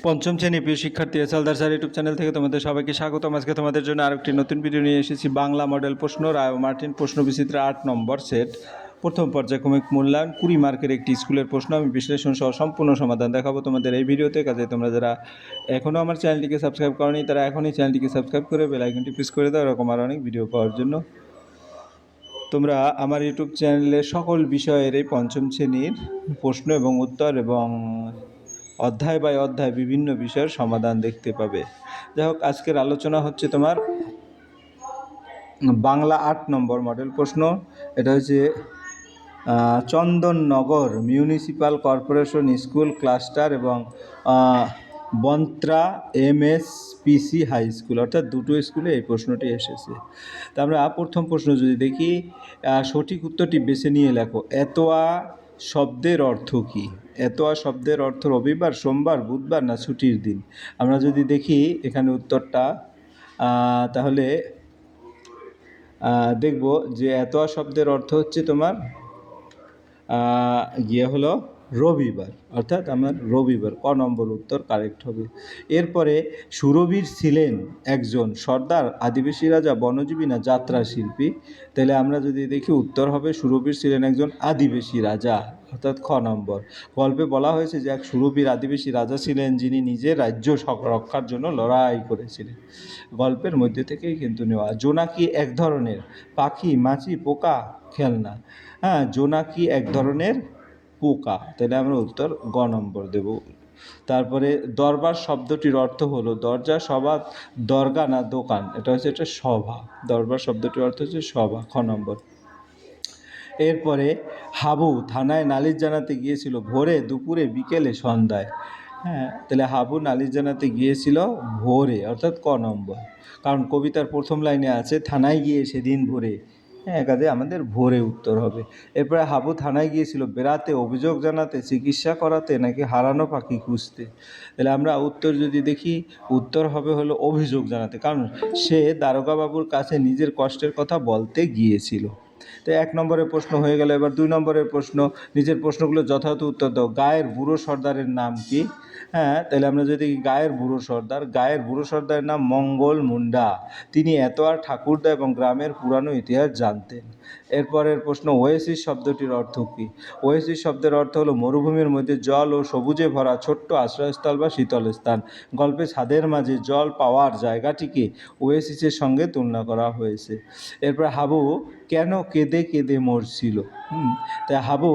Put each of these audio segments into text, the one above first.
পঞ্চম শ্রেণী প্রিয় শিক্ষার্থী এসএলদার স্যার ইউটিউব চ্যানেল থেকে তোমাদের সবাইকে স্বাগতম। আজকে তোমাদের জন্য আরেকটি নতুন ভিডিও নিয়ে এসেছি। বাংলা মডেল প্রশ্ন, রায় ও মার্টিন প্রশ্ন বিচিত্র 8 নম্বর সেট, প্রথম পর্যায়ক্রমিক মূল্যায়ন 20 মার্কের একটি স্কুলের প্রশ্ন। আমি বিশ্লেষণ সহ সম্পূর্ণ সমাধান দেখাবো তোমাদের এই ভিডিওতে। কাজে তোমরা যারা এখনও আমার চ্যানেলটিকে সাবস্ক্রাইব করনি তারা এখনই চ্যানেলটিকে সাবস্ক্রাইব করে বেল আইকনটি প্রেস করে দাও এরকম আরও অনেক ভিডিও পাওয়ার জন্য। তোমরা আমার ইউটিউব চ্যানেলে সকল বিষয়ের এই পঞ্চম শ্রেণীর প্রশ্ন এবং উত্তর এবং অধ্যায় বাই অধ্যায় বিভিন্ন বিষয়ের সমাধান দেখতে পাবে। যাই হোক, আজকের আলোচনা হচ্ছে তোমার বাংলা 8 নম্বর মডেল প্রশ্ন। এটা হচ্ছে Chandannagar municipal corporation school cluster এবং বন্ত্রা MSPC হাই স্কুল, অর্থাৎ দুটো স্কুলে এই প্রশ্নটি এসেছে। তা আমরা প্রথম প্রশ্ন যদি দেখি, সঠিক উত্তরটি বেছে নিয়ে লেখো। এতোয়া শব্দের অর্থ কী? এতোয়া শব্দের অর্থ রবিবার, সোমবার, বুধবার না ছুটির দিন? আমরা যদি দেখি এখানে উত্তরটা, তাহলে দেখব যে এতোয়া শব্দের অর্থ হচ্ছে তোমার হলো রবিবার, অর্থাৎ আমার রবিবার। ক নম্বর উত্তর কারেক্ট হবে। এরপরে সুরবীর ছিলেন একজন সর্দার, আদিবাসী রাজা, বনজীবী না যাত্রা শিল্পী? তাহলে আমরা যদি দেখি উত্তর হবে সুরবীর ছিলেন একজন আদিবাসী রাজা, অর্থাৎ খ নম্বর। গল্পে বলা হয়েছে যে এক সুরবীর আদিবাসী রাজা ছিলেন যিনি নিজের রাজ্য রক্ষার জন্য লড়াই করেছিলেন। গল্পের মধ্যে থেকেই কিন্তু নেওয়া। জোনাকি এক ধরনের পাখি, মাছি, পোকা, খেলনা? হ্যাঁ, জোনাকি এক ধরনের পোকা, তাহলে আমরা উত্তর গ নম্বর দেব। তারপরে দরবার শব্দটির অর্থ হলো দরজা, সভা, দরগা না দোকান? এটা হচ্ছে একটা সভা। দরবার শব্দটির অর্থ হচ্ছে সভা, খ নম্বর। এরপরে হাবু থানায় নালিশ জানাতে গিয়েছিল ভোরে, দুপুরে, বিকেলে, সন্ধ্যায়? হ্যাঁ, তাহলে হাবু নালিশ জানাতে গিয়েছিল ভোরে, অর্থাৎ ক নম্বর। কারণ কবিতার প্রথম লাইনে আছে থানায় গিয়ে সেদিন ভোরে। হ্যাঁ, কাজে আমাদের ভোরে উত্তর হবে। এরপরে হাবু থানায় গিয়েছিল বেড়াতে, অভিযোগ জানাতে, চিকিৎসা করাতে নাকি হারানো পাখি খুঁজতে? তাহলে আমরা উত্তর যদি দেখি, উত্তর হবে হলো অভিযোগ জানাতে, কারণ সে দারোগাবাবুর কাছে নিজের কষ্টের কথা বলতে গিয়েছিল। তো 1 নম্বরের প্রশ্ন হয়ে গেল। এবার 2 নম্বরের প্রশ্ন, নিজের প্রশ্নগুলো যথাযথ উত্তর দাও। গায়ের বুড়ো সর্দারের নাম কি? হ্যাঁ, তাহলে আমরা যদি গায়ের বুড়ো সর্দারের নাম মঙ্গল মুন্ডা। তিনি এতোয়ার ঠাকুরদা এবং গ্রামের পুরানো ইতিহাস জানতেন। এরপরের প্রশ্ন, ওয়েসিস শব্দটির অর্থ কী? ওয়েসিস শব্দের অর্থ হলো মরুভূমির মধ্যে জল ও সবুজে ভরা ছোট্ট আশ্রয়স্থল বা শীতল স্থান। গল্পে ছাদের মাঝে জল পাওয়ার জায়গাটিকে ওয়েসিসের সঙ্গে তুলনা করা হয়েছে। এরপর হাবু কেন কেঁদে কেঁদে মরছিল? তাই হাবু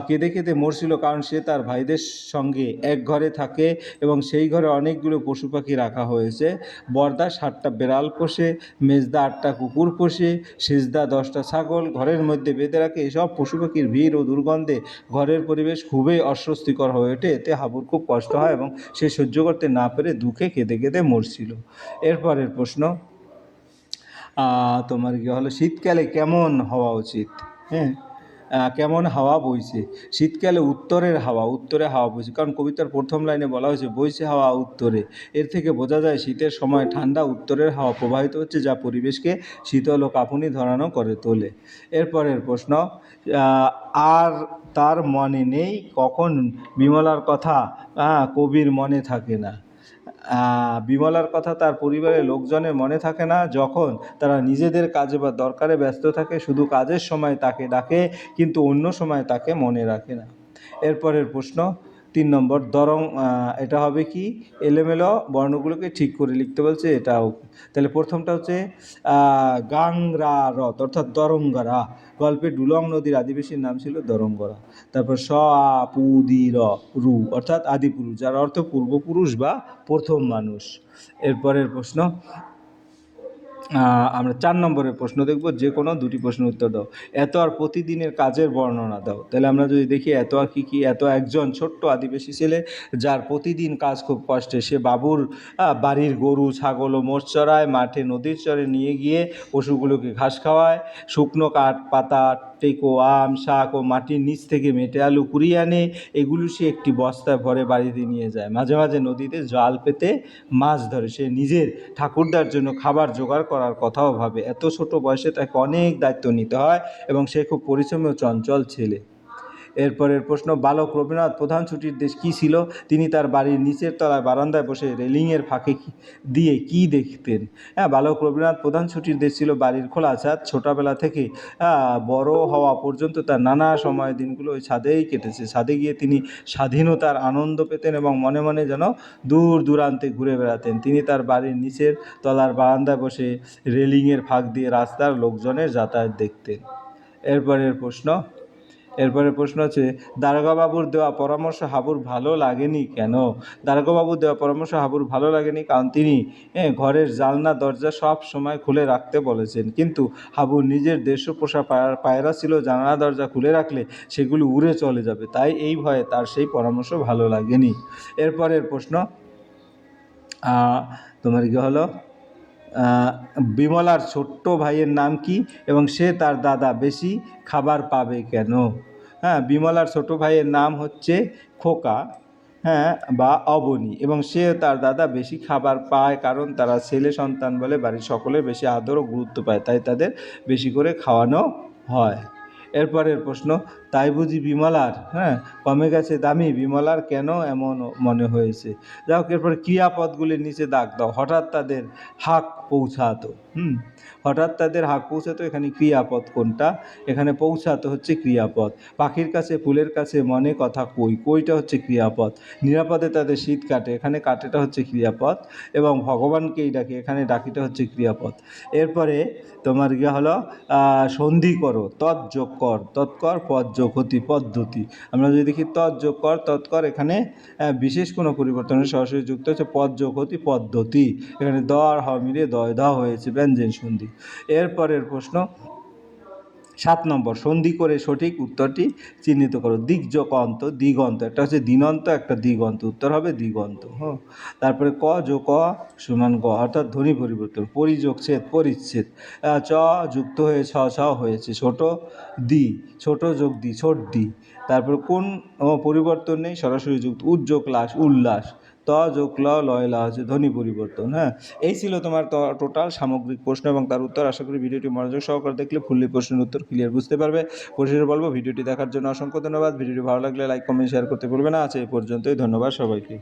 কেঁদে কেঁদে মরছিল কারণ সে তার ভাইদের সঙ্গে এক ঘরে থাকে এবং সেই ঘরে অনেকগুলো পশু পাখি রাখা হয়েছে। বরদা 7টা বেড়াল পোষে, মেজদা 8টা কুকুর পোষে, সেজদা 10টা ছাগল ঘরের মধ্যে বেঁধে রাখে। এসব পশু পাখির ভিড় ও দুর্গন্ধে ঘরের পরিবেশ খুবই অস্বস্তিকর হয়ে ওঠে। এতে হাবুর খুব কষ্ট হয় এবং সে সহ্য করতে না পেরে দুঃখে কেঁদে কেঁদে মরছিল। এরপরের প্রশ্ন, তোমার কি হলো শীতকালে কেমন হওয়া উচিত? হ্যাঁ, কেমন হাওয়া বইছে? শীতকালে উত্তরে হাওয়া বইছে, কারণ কবিতার প্রথম লাইনে বলা হয়েছে বইছে হাওয়া উত্তরে। এর থেকে বোঝা যায় শীতের সময় ঠান্ডা উত্তরের হাওয়া প্রবাহিত হচ্ছে, যা পরিবেশকে শীতল ও কাঁপুনি ধরানো করে তোলে। এরপরের প্রশ্ন, আর তার মনে নেই কখন বিমলার কথা কবির মনে থাকে না? বিমলার কথা তার পরিবারের লোকজনের মনে থাকে না যখন তারা নিজেদের কাজে বা দরকারে ব্যস্ত থাকে। শুধু কাজের সময় তাকে ডাকে, কিন্তু অন্য সময় তাকে মনে রাখে না। এরপরের প্রশ্ন 3 নম্বর, দরং। এটা হবে কি? এলোমেলো বর্ণগুলোকে ঠিক করে লিখতে বলছে, এটাও। তাহলে প্রথমটা হচ্ছে গাংরা রথ, অর্থাৎ দরঙ্গরা। গল্পে ডুলং নদীর আদিবাসীর নাম ছিল দরঙ্গরা। তারপর রু, অর্থাৎ আদিপুরুষ, যার অর্থ পূর্বপুরুষ বা প্রথম মানুষ। এরপরের প্রশ্ন, আমরা 4 নম্বরের প্রশ্ন দেখব। যে কোনো 2টি প্রশ্নের উত্তর দাও। এত আর প্রতিদিনের কাজের বর্ণনা দাও। তাহলে আমরা যদি দেখি এত আর কী? এত একজন ছোট্ট আদিবাসী ছেলে যার প্রতিদিন কাজ খুব কষ্টে। সে বাবুর বাড়ির গরু, ছাগল ও মোষ চড়ায়, মাঠে নদীর চরে নিয়ে গিয়ে পশুগুলোকে ঘাস খাওয়ায়, শুকনো কাঠ, পাতা, টেকো, আম, শাক ও মাটির নিচ থেকে মেটে আলু কুড়িয়ে আনে। এগুলো সে একটি বস্তায় ভরে বাড়িতে নিয়ে যায়। মাঝে মাঝে নদীতে জাল পেতে মাছ ধরে। সে নিজের ঠাকুরদার জন্য খাবার জোগাড় করার কথাও ভাবে। এত ছোট বয়সে তাকে অনেক দায়িত্ব নিতে হয় এবং সে খুব পরিশ্রমী ও চঞ্চল ছেলে। এরপরের প্রশ্ন, বালক রবীন্দ্রনাথ প্রধান ছুটির দেশ কী ছিল? তিনি তার বাড়ির নিচের তলায় বারান্দায় বসে রেলিংয়ের ফাঁকে দিয়ে কী দেখতেন? হ্যাঁ, বালক রবীন্দ্রনাথ প্রধান ছুটির দেশ ছিল বাড়ির খোলা ছাদ। ছোটোবেলা থেকে বড় হওয়া পর্যন্ত তার নানা সময় দিনগুলো ওই ছাদেই কেটেছে। ছাদে গিয়ে তিনি স্বাধীনতার আনন্দ পেতেন এবং মনে মনে যেন দূর দূরান্তে ঘুরে বেড়াতেন। তিনি তার বাড়ির নিচের তলার বারান্দায় বসে রেলিংয়ের ফাঁক দিয়ে রাস্তার লোকজনের যাতায়াত দেখতেন। এরপরের প্রশ্ন হচ্ছে, দারোগাবাবুর দেওয়া পরামর্শ হাবুর ভালো লাগেনি কেন? দারোগাবাবুর দেওয়া পরামর্শ হাবুর ভালো লাগেনি কারণ তিনি ঘরের জানলা দরজা সব সময় খুলে রাখতে বলেছেন, কিন্তু হাবুর নিজের দেড়শো পোষা পায়রা ছিল, জানলা দরজা খুলে রাখলে সেগুলো উড়ে চলে যাবে, তাই এই ভয়ে তার সেই পরামর্শ ভালো লাগেনি। এরপরের প্রশ্ন তোমার কি হলো, বিমলার ছোট্ট ভাইয়ের নাম কি এবং সে তার দাদা বেশি খাবার পাবে কেন? হ্যাঁ, বিমলার ছোট ভাইয়ের নাম হচ্ছে খোকা, হ্যাঁ, বা অবনী, এবং সে তার দাদা বেশি খাবার পায় কারণ তারা ছেলে সন্তান বলে বাড়ির সকলের বেশি আদর ও গুরুত্ব পায়, তাই তাদের বেশি করে খাওয়ানো হয়। এরপরের প্রশ্ন, তাই বুঝি বিমলার কমে গেছে দামি, বিমলার কেন এমন মনে হয়েছে? যাই হোক, এরপরে ক্রিয়াপদগুলির নিচে দাগ দাও। হঠাৎ তাদের হাঁক পৌঁছাতো, হঠাৎ তাদের হাঁক পৌঁছাতো, এখানে ক্রিয়াপদ কোনটা? এখানে পৌঁছাতো হচ্ছে ক্রিয়াপদ। পাখির কাছে ফুলের কাছে মনে কথা কই, কইটা হচ্ছে ক্রিয়াপদ। নিরাপদে তাদের শীত কাটে, এখানে কাটেটা হচ্ছে ক্রিয়াপদ। এবং ভগবানকেই ডাকে, এখানে ডাকিটা হচ্ছে ক্রিয়াপদ। এরপরে তোমার গিয়ে হলো সন্ধি করো, তৎ যোগ কর, তৎকর পদ যোগ হতি পদ্ধতি। আমরা যদি দেখি তৎ যোগ কর তৎকর, এখানে বিশেষ কোনো পরিবর্তন সরাসরি যুক্ত হচ্ছে পদ যোগ হতি পদ্ধতি, এখানে দ আর হ মিলিয়ে দয় দ হয়েছে, ব্যঞ্জন সন্ধি। এরপরের প্রশ্ন 7 নম্বর, সন্ধি করে সঠিক উত্তরটি চিহ্নিত করো। দিগ্যোগন্ত, দিগন্ত, একটা হচ্ছে দিনন্ত, একটা দিগন্ত, উত্তর হবে দিগন্ত। তারপরে ক যোগ ক সমান গ, অর্থাৎ ধ্বনি পরিবর্তন। পরিযোগ ছেদ, পরিচ্ছেদ, চ যুক্ত হয়ে ছ ছ হয়েছে, ছোট দি, ছোট যোগ দি, ছোট দি। তারপরে কোন পরিবর্তন নেই, সরাসরি যুক্ত। উদ্যোগ লাস, উল্লাস, ত যোগ ল লয় লা হচ্ছে ধ্বনি পরিবর্তন। এই ছিল তোমার টোটাল সামগ্রিক প্রশ্ন এবং তার উত্তর। আশা করি ভিডিওটি মনোযোগ সহকারে দেখলে ফুললি প্রশ্নের উত্তর ক্লিয়ার বুঝতে পারবে। পরিশেষে বলবো, ভিডিওটি দেখার জন্য অসংখ্য ধন্যবাদ। ভিডিওটি ভালো লাগলে লাইক কমেন্ট শেয়ার করতে ভুলবে না। এই পর্যন্তই, ধন্যবাদ সবাইকে।